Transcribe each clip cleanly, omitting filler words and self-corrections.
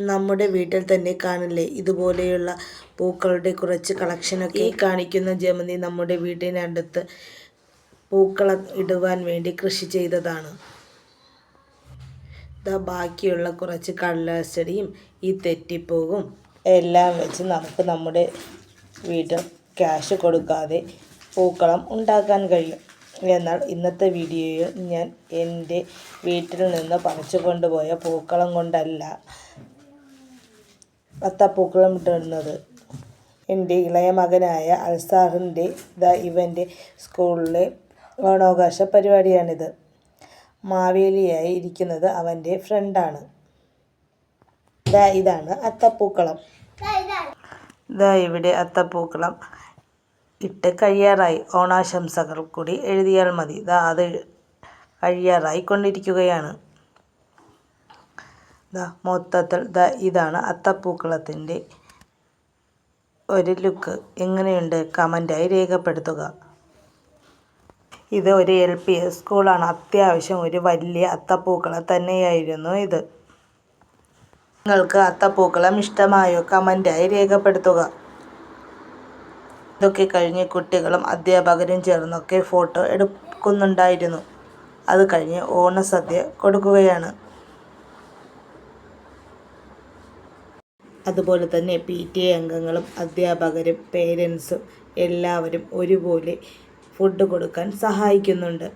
നമ്മുടെ വീട്ടിൽ തന്നെ കാണില്ലേ ഇതുപോലെയുള്ള പൂക്കളുടെ കുറച്ച് കളക്ഷനൊക്കെ. ഈ കാണിക്കുന്ന ജമന്തി നമ്മുടെ വീട്ടിനടുത്ത് പൂക്കളം ഇടുവാൻ വേണ്ടി കൃഷി ചെയ്തതാണ്. ബാക്കിയുള്ള കുറച്ച് കടലാസെടിയും ഈ തെറ്റിപ്പൂവും എല്ലാം വെച്ച് നമുക്ക് നമ്മുടെ വീട്ടിൽ ക്യാഷ് കൊടുക്കാതെ പൂക്കളം ഉണ്ടാക്കാൻ കഴിയും. എന്നാൽ ഇന്നത്തെ വീഡിയോയിൽ ഞാൻ എൻ്റെ വീട്ടിൽ നിന്ന് പറിച്ചു കൊണ്ടുപോയ പൂക്കളം കൊണ്ടല്ല അത്തപ്പൂക്കളം ഇടുന്നത്. എൻ്റെ ഇളയ മകനായ അൽസാറിൻ്റെ ഇവൻ്റെ സ്കൂളിലെ ഓണാഘോഷ പരിപാടിയാണിത്. മാവേലിയായി ഇരിക്കുന്നത് അവൻ്റെ ഫ്രണ്ടാണ്. ഇതാണ് അത്തപ്പൂക്കളം. ഇവിടെ അത്തപ്പൂക്കളം ഇട്ട് കഴിയാറായി. ഓണാശംസകൾ കൂടി എഴുതിയാൽ മതി. അത് കഴിയാറായി കൊണ്ടിരിക്കുകയാണ്. മൊത്തത്തിൽ ഇതാണ് അത്തപ്പൂക്കളത്തിൻ്റെ ഒരു ലുക്ക്. എങ്ങനെയുണ്ട് കമൻ്റായി രേഖപ്പെടുത്തുക. ഇത് ഒരു LPS സ്കൂളാണ്. അത്യാവശ്യം ഒരു വലിയ അത്തപ്പൂക്കളം തന്നെയായിരുന്നു ഇത്. നിങ്ങൾക്ക് അത്തപ്പൂക്കളം ഇഷ്ടമായോ? കമൻ്റായി രേഖപ്പെടുത്തുക. ഇതൊക്കെ കഴിഞ്ഞ് കുട്ടികളും അധ്യാപകരും ചേർന്നൊക്കെ ഫോട്ടോ എടുക്കുന്നുണ്ടായിരുന്നു. അത് കഴിഞ്ഞ് ഓണസദ്യ കൊടുക്കുകയാണ്. അതുപോലെ തന്നെ PTA അംഗങ്ങളും അധ്യാപകരും പേരൻസും എല്ലാവരും ഒരുപോലെ ഫുഡ് കൊടുക്കാൻ സഹായിക്കുന്നുണ്ട്.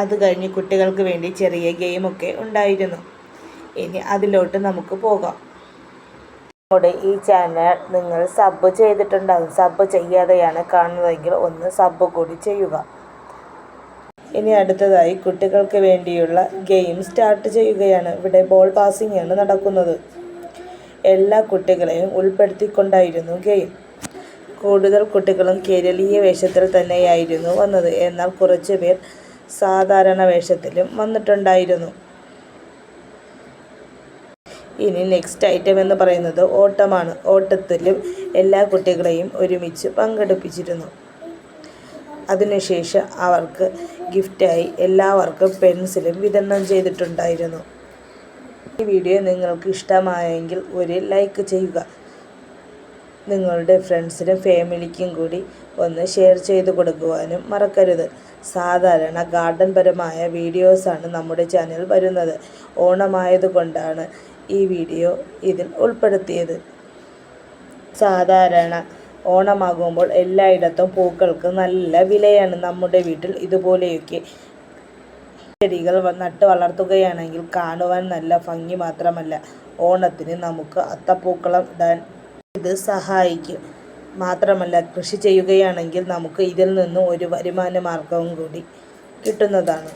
അത് കഴിഞ്ഞ് കുട്ടികൾക്ക് വേണ്ടി ചെറിയ ഗെയിമൊക്കെ ഉണ്ടായിരുന്നു. ഇനി അതിലോട്ട് നമുക്ക് പോകാം. നമ്മുടെ ഈ ചാനൽ നിങ്ങൾ സബ് ചെയ്തിട്ടുണ്ടാകും. സബ് ചെയ്യാതെയാണ് കാണുന്നതെങ്കിൽ ഒന്ന് സബ് കൂടി ചെയ്യുക. ഇനി അടുത്തതായി കുട്ടികൾക്ക് വേണ്ടിയുള്ള ഗെയിം സ്റ്റാർട്ട് ചെയ്യുകയാണ്. ഇവിടെ ബോൾ പാസിംഗ് ആണ് നടക്കുന്നത്. എല്ലാ കുട്ടികളെയും ഉൾപ്പെടുത്തിക്കൊണ്ടായിരുന്നു ഗെയിം. കൂടുതൽ കുട്ടികളും കേരളീയ വേഷത്തിൽ തന്നെയായിരുന്നു വന്നത്. എന്നാൽ കുറച്ച് പേർ സാധാരണ വേഷത്തിലും വന്നിട്ടുണ്ടായിരുന്നു. ഇനി നെക്സ്റ്റ് ഐറ്റം എന്ന് പറയുന്നത് ഓട്ടമാണ്. ഓട്ടത്തിലും എല്ലാ കുട്ടികളെയും ഒരുമിച്ച് പങ്കെടുപ്പിച്ചിരുന്നു. അതിനുശേഷം അവർക്ക് ഗിഫ്റ്റായി എല്ലാവർക്കും പെൻസിലും വിതരണം ചെയ്തിട്ടുണ്ടായിരുന്നു. ഈ വീഡിയോ നിങ്ങൾക്ക് ഇഷ്ടമായെങ്കിൽ ഒരു ലൈക്ക് ചെയ്യുക. നിങ്ങളുടെ ഫ്രണ്ട്സിനും ഫാമിലിക്കും കൂടി ഒന്ന് ഷെയർ ചെയ്ത് കൊടുക്കുവാനും മറക്കരുത്. സാധാരണ ഗാർഡൻ പരമായ വീഡിയോസാണ് നമ്മുടെ ചാനൽ വരുന്നത്. ഓണമായതുകൊണ്ടാണ് ഈ വീഡിയോ ഇതിൽ ഉൾപ്പെടുത്തിയത്. സാധാരണ ഓണമാകുമ്പോൾ എല്ലായിടത്തും പൂക്കൾക്ക് നല്ല വിലയാണ്. നമ്മുടെ വീട്ടിൽ ഇതുപോലെയൊക്കെ ചെടികൾ നട്ട് വളർത്തുകയാണെങ്കിൽ കാണുവാൻ നല്ല ഭംഗി മാത്രമല്ല, ഓണത്തിന് നമുക്ക് അത്തപ്പൂക്കളം ഇടാൻ ഇത് സഹായിക്കും. മാത്രമല്ല കൃഷി ചെയ്യുകയാണെങ്കിൽ നമുക്ക് ഇതിൽ നിന്നും ഒരു വരുമാന മാർഗവും കൂടി കിട്ടുന്നതാണ്.